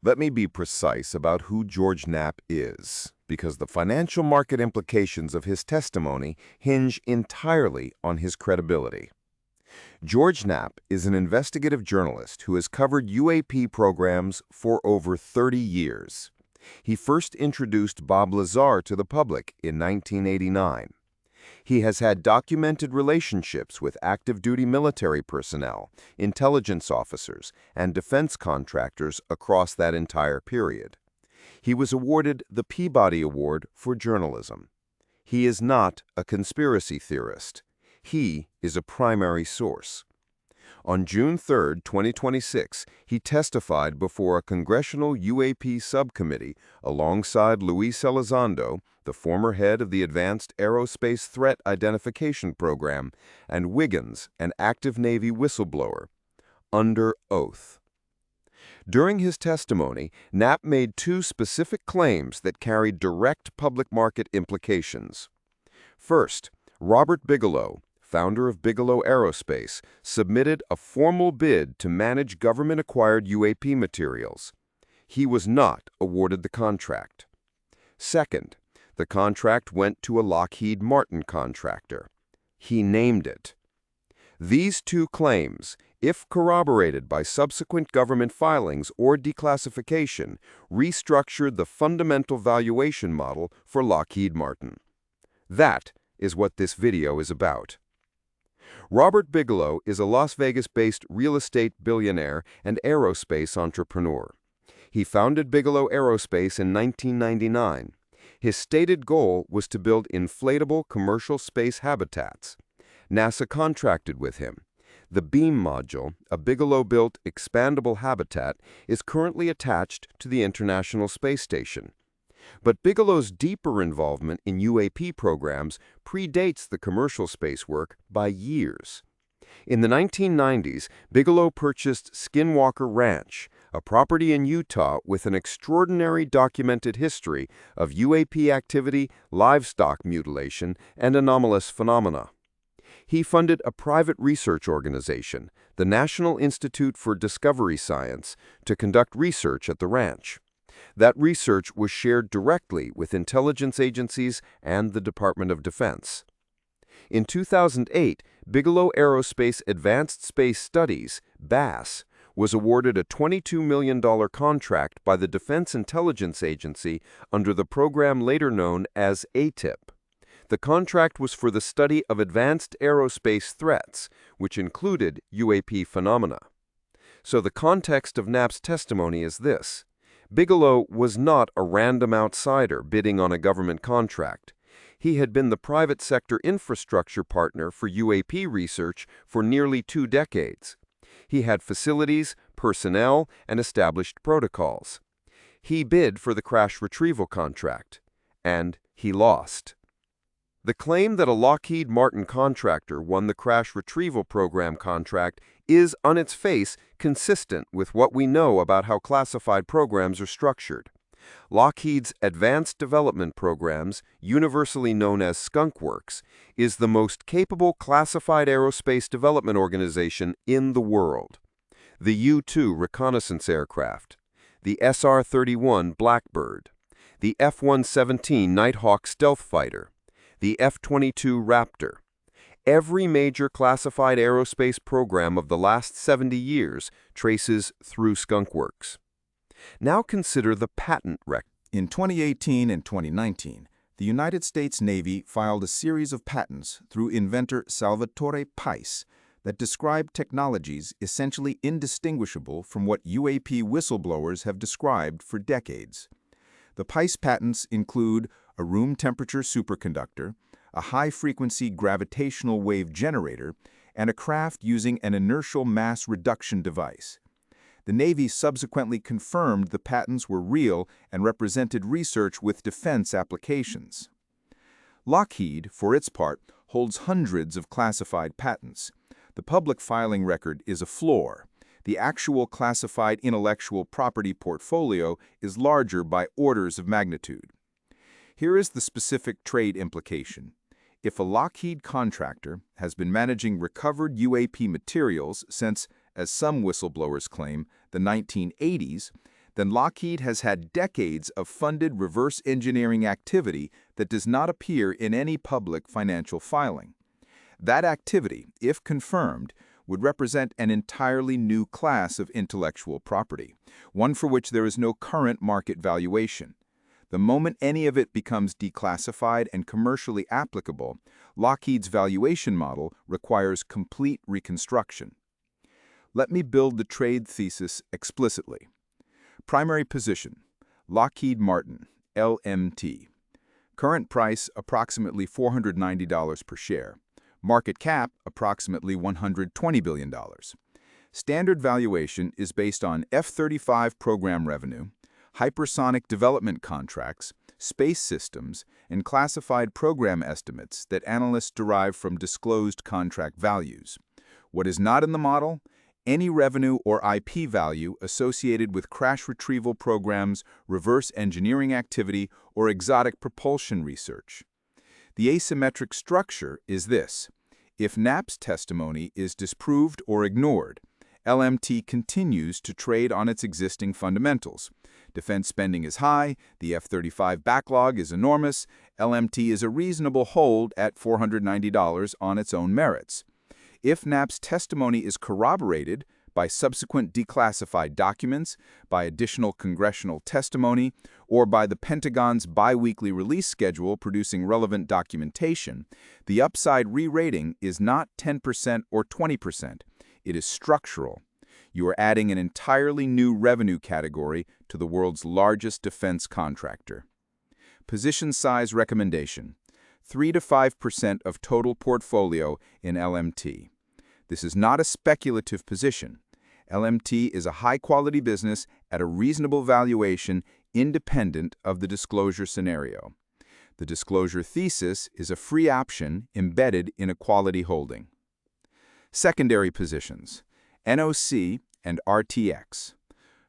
Let me be precise about who George Knapp is, because the financial market implications of his testimony hinge entirely on his credibility. George Knapp is an investigative journalist who has covered UAP programs for over 30 years. He first introduced Bob Lazar to the public in 1989. He has had documented relationships with active-duty military personnel, intelligence officers, and defense contractors across that entire period. He was awarded the Peabody Award for journalism. He is not a conspiracy theorist. He is a primary source. On June 3, 2026, he testified before a congressional UAP subcommittee alongside Luis Elizondo, the former head of the Advanced Aerospace Threat Identification Program, and Wiggins, an active Navy whistleblower, under oath. During his testimony, Knapp made two specific claims that carried direct public market implications. First, Robert Bigelow, founder of Bigelow Aerospace, submitted a formal bid to manage government-acquired UAP materials. He was not awarded the contract. Second, the contract went to a Lockheed Martin contractor. He named it. These two claims, if corroborated by subsequent government filings or declassification, restructured the fundamental valuation model for Lockheed Martin. That is what this video is about. Robert Bigelow is a Las Vegas-based real estate billionaire and aerospace entrepreneur. He founded Bigelow Aerospace in 1999. His stated goal was to build inflatable commercial space habitats. NASA contracted with him. The Beam module, a Bigelow-built expandable habitat, is currently attached to the International Space Station. But Bigelow's deeper involvement in UAP programs predates the commercial space work by years. In the 1990s, Bigelow purchased Skinwalker Ranch, a property in Utah with an extraordinary documented history of UAP activity, livestock mutilation, and anomalous phenomena. He funded a private research organization, the National Institute for Discovery Science, to conduct research at the ranch. That research was shared directly with intelligence agencies and the Department of Defense. In 2008, Bigelow Aerospace Advanced Space Studies, BASS, was awarded a $22 million contract by the Defense Intelligence Agency under the program later known as ATIP. The contract was for the study of advanced aerospace threats, which included UAP phenomena. So the context of Knapp's testimony is this. Bigelow was not a random outsider bidding on a government contract. He had been the private sector infrastructure partner for UAP research for nearly 2 decades. He had facilities, personnel, and established protocols. He bid for the crash retrieval contract, and he lost. The claim that a Lockheed Martin contractor won the crash retrieval program contract is, on its face, consistent with what we know about how classified programs are structured. Lockheed's Advanced Development Programs, universally known as Skunk Works, is the most capable classified aerospace development organization in the world. The U-2 reconnaissance aircraft, the SR-31 Blackbird, the F-117 Nighthawk stealth fighter, the F-22 Raptor. Every major classified aerospace program of the last 70 years traces through Skunk Works. Now consider the patent record. In 2018 and 2019, the United States Navy filed a series of patents through inventor Salvatore Pais that describe technologies essentially indistinguishable from what UAP whistleblowers have described for decades. The Pais patents include a room temperature superconductor, a high-frequency gravitational wave generator, and a craft using an inertial mass reduction device. The Navy subsequently confirmed the patents were real and represented research with defense applications. Lockheed, for its part, holds hundreds of classified patents. The public filing record is a floor. The actual classified intellectual property portfolio is larger by orders of magnitude. Here is the specific trade implication. If a Lockheed contractor has been managing recovered UAP materials since, as some whistleblowers claim, the 1980s, then Lockheed has had decades of funded reverse engineering activity that does not appear in any public financial filing. That activity, if confirmed, would represent an entirely new class of intellectual property, one for which there is no current market valuation. The moment any of it becomes declassified and commercially applicable, Lockheed's valuation model requires complete reconstruction. Let me build the trade thesis explicitly. Primary position, Lockheed Martin, LMT. Current price, approximately $490 per share. Market cap, approximately $120 billion. Standard valuation is based on F-35 program revenue, hypersonic development contracts, space systems, and classified program estimates that analysts derive from disclosed contract values. What is not in the model? Any revenue or IP value associated with crash retrieval programs, reverse engineering activity, or exotic propulsion research. The asymmetric structure is this. If Knapp's testimony is disproved or ignored, LMT continues to trade on its existing fundamentals. Defense spending is high, the F-35 backlog is enormous, LMT is a reasonable hold at $490 on its own merits. If Knapp's testimony is corroborated by subsequent declassified documents, by additional congressional testimony, or by the Pentagon's biweekly release schedule producing relevant documentation, the upside re-rating is not 10% or 20%. It is structural. You are adding an entirely new revenue category to the world's largest defense contractor. Position size recommendation: 3 to 5% of total portfolio in LMT. This is not a speculative position. LMT is a high-quality business at a reasonable valuation independent of the disclosure scenario. The disclosure thesis is a free option embedded in a quality holding. Secondary positions: NOC and RTX.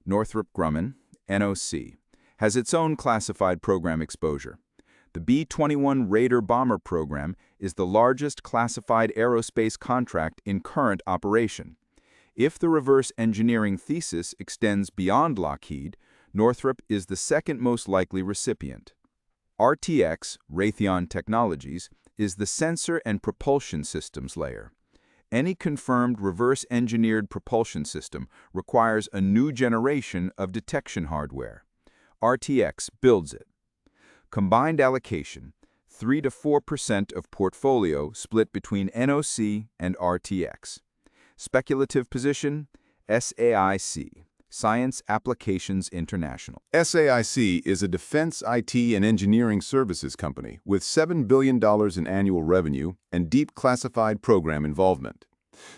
Northrop Grumman, NOC, has its own classified program exposure. The B-21 Raider bomber program is the largest classified aerospace contract in current operation. If the reverse engineering thesis extends beyond Lockheed, Northrop is the second most likely recipient. RTX, Raytheon Technologies, is the sensor and propulsion systems layer. Any confirmed reverse-engineered propulsion system requires a new generation of detection hardware. RTX builds it. Combined allocation: 3 to 4% of portfolio split between NOC and RTX. Speculative position: SAIC, Science Applications International. SAIC is a defense IT and engineering services company with $7 billion in annual revenue and deep classified program involvement.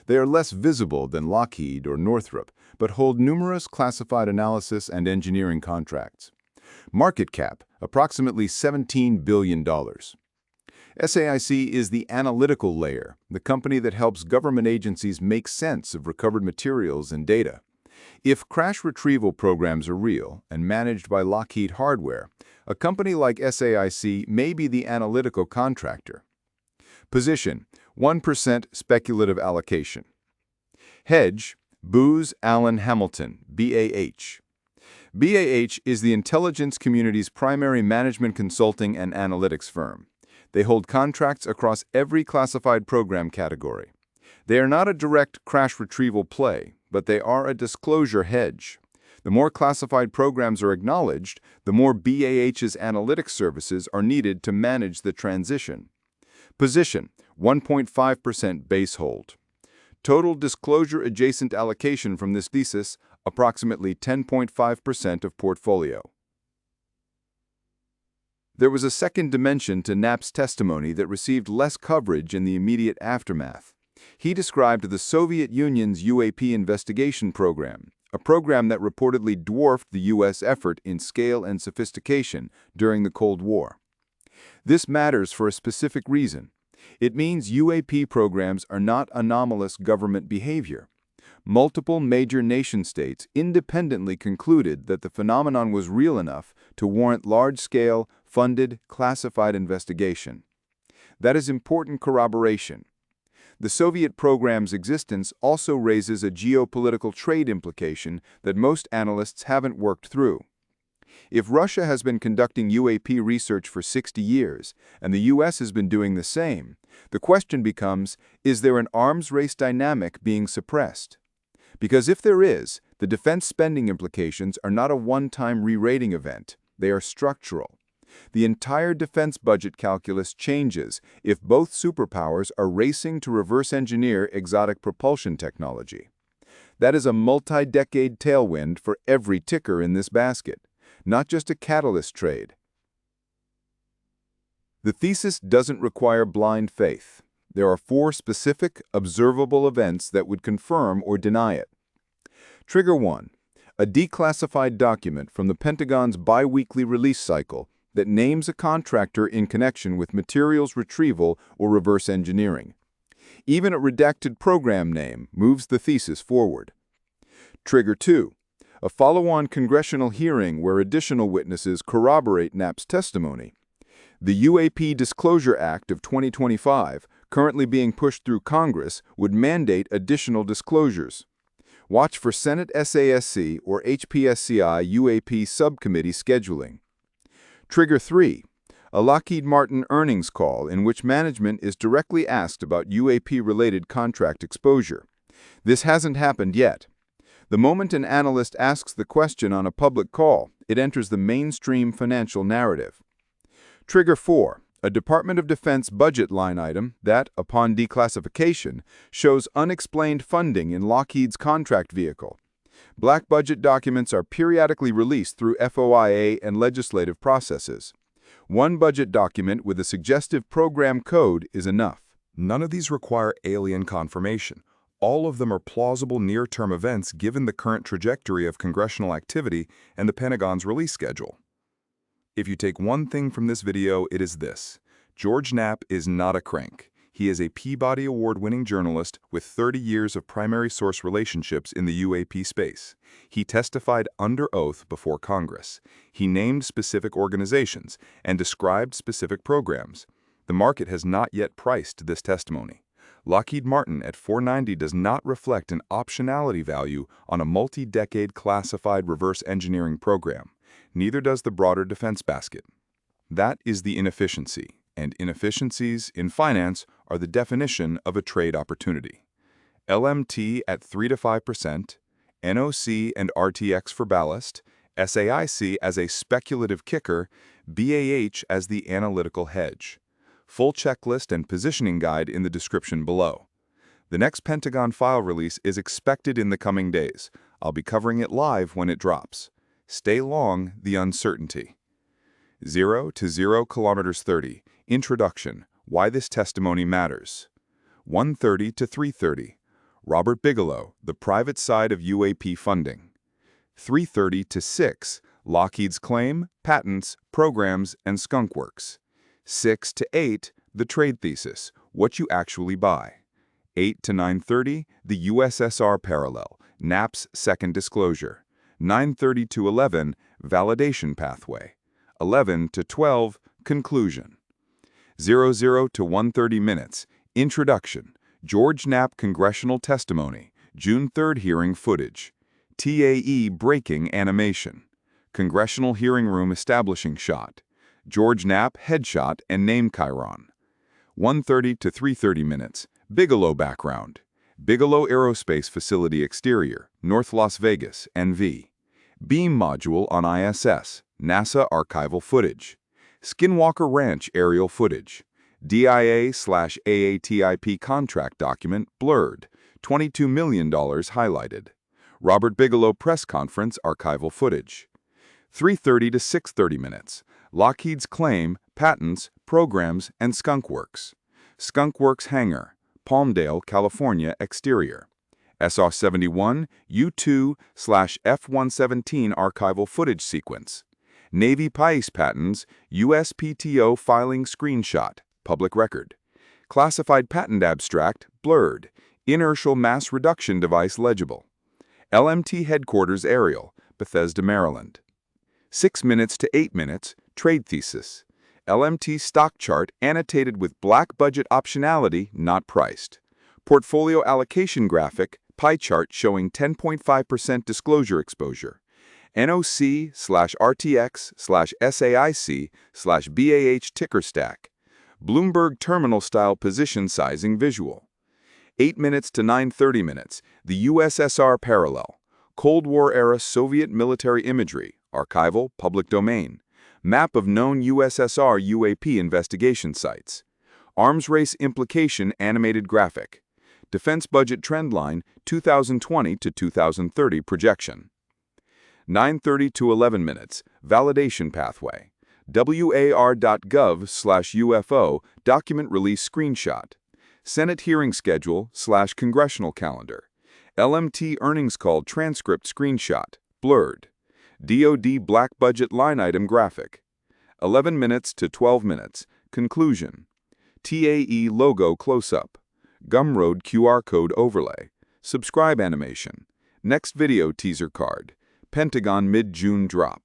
They are less visible than Lockheed or Northrop, but hold numerous classified analysis and engineering contracts. Market cap, approximately $17 billion. SAIC is the analytical layer, the company that helps government agencies make sense of recovered materials and data. If crash retrieval programs are real and managed by Lockheed hardware, a company like SAIC may be the analytical contractor. Position: 1% speculative allocation. Hedge: Booz Allen Hamilton, BAH. BAH is the intelligence community's primary management consulting and analytics firm. They hold contracts across every classified program category. They are not a direct crash retrieval play, but they are a disclosure hedge. The more classified programs are acknowledged, the more BAH's analytics services are needed to manage the transition. Position: 1.5% base hold. Total disclosure-adjacent allocation from this thesis, approximately 10.5% of portfolio. There was a second dimension to Knapp's testimony that received less coverage in the immediate aftermath. He described the Soviet Union's UAP investigation program, a program that reportedly dwarfed the U.S. effort in scale and sophistication during the Cold War. This matters for a specific reason. It means UAP programs are not anomalous government behavior. Multiple major nation-states independently concluded that the phenomenon was real enough to warrant large-scale, funded, classified investigation. That is important corroboration. The Soviet program's existence also raises a geopolitical trade implication that most analysts haven't worked through. If Russia has been conducting UAP research for 60 years, and the US has been doing the same, the question becomes, is there an arms race dynamic being suppressed? Because if there is, the defense spending implications are not a one-time re-rating event, they are structural. The entire defense budget calculus changes if both superpowers are racing to reverse engineer exotic propulsion technology. That is a multi-decade tailwind for every ticker in this basket, not just a catalyst trade. The thesis doesn't require blind faith. There are 4 specific, observable events that would confirm or deny it. Trigger 1. A declassified document from the Pentagon's bi-weekly release cycle that names a contractor in connection with materials retrieval or reverse engineering. Even a redacted program name moves the thesis forward. Trigger 2. A follow-on congressional hearing where additional witnesses corroborate Knapp's testimony. The UAP Disclosure Act of 2025, currently being pushed through Congress, would mandate additional disclosures. Watch for Senate SASC or HPSCI UAP subcommittee scheduling. Trigger 3. A Lockheed Martin earnings call in which management is directly asked about UAP-related contract exposure. This hasn't happened yet. The moment an analyst asks the question on a public call, it enters the mainstream financial narrative. Trigger 4. A Department of Defense budget line item that, upon declassification, shows unexplained funding in Lockheed's contract vehicle. Black budget documents are periodically released through FOIA and legislative processes. One budget document with a suggestive program code is enough. None of these require alien confirmation. All of them are plausible near-term events given the current trajectory of congressional activity and the Pentagon's release schedule. If you take one thing from this video, it is this. George Knapp is not a crank. He is a Peabody Award-winning journalist with 30 years of primary source relationships in the UAP space. He testified under oath before Congress. He named specific organizations and described specific programs. The market has not yet priced this testimony. Lockheed Martin at $490 does not reflect an optionality value on a multi-decade classified reverse engineering program. Neither does the broader defense basket. That is the inefficiency, and inefficiencies in finance are the definition of a trade opportunity. LMT at 3 to 5%, NOC and RTX for ballast, SAIC as a speculative kicker, BAH as the analytical hedge. Full checklist and positioning guide in the description below. The next Pentagon file release is expected in the coming days. I'll be covering it live when it drops. Stay long the uncertainty. 0 to 0 kilometers 30. Introduction. Why this testimony matters. 1:30 to 3:30. Robert Bigelow, the private side of UAP funding. 3:30 to 6. Lockheed's claim, patents, programs, and skunkworks. 6 to 8. The trade thesis. What you actually buy. 8 to 9:30. The USSR parallel. Knapp's second disclosure. 9:30 to 11. Validation pathway. 11 to 12. Conclusion. 00 to 1:30 minutes. Introduction. George Knapp congressional testimony. June 3rd hearing footage. TAE breaking animation. Congressional hearing room establishing shot. George Knapp headshot and name chyron. 1:30 to 3:30 minutes. Bigelow background. Bigelow Aerospace Facility exterior, North Las Vegas, NV. Beam module on ISS, NASA archival footage. Skinwalker Ranch aerial footage. DIA/AATIP contract document blurred, $22 million highlighted. Robert Bigelow press conference archival footage. 3:30 to 6:30 minutes. Lockheed's claim, patents, programs, and skunkworks. Skunkworks hangar, Palmdale, California exterior. SR-71 U2/F-117 archival footage sequence. Navy PICE patents, USPTO filing screenshot, public record. Classified patent abstract, blurred. Inertial mass reduction device legible. LMT headquarters aerial, Bethesda, Maryland. 6 minutes to 8 minutes, trade thesis. LMT stock chart annotated with black budget optionality not priced. Portfolio allocation graphic, pie chart showing 10.5% disclosure exposure. NOC/RTX/SAIC/BAH ticker stack. Bloomberg terminal style position sizing visual. 8 minutes to 9:30 minutes, the USSR parallel. Cold War era Soviet military imagery, archival, public domain. Map of known USSR UAP investigation sites. Arms race implication animated graphic. Defense budget trendline 2020 to 2030 projection. 9:30 to 11 minutes, validation pathway. war.gov/UFO document release screenshot. Senate hearing schedule/congressional calendar. LMT earnings call transcript screenshot, blurred. DoD black budget line item graphic. 11 minutes to 12 minutes, conclusion. TAE logo close-up. Gumroad QR code overlay. Subscribe animation. Next video teaser card. Pentagon mid-June drop.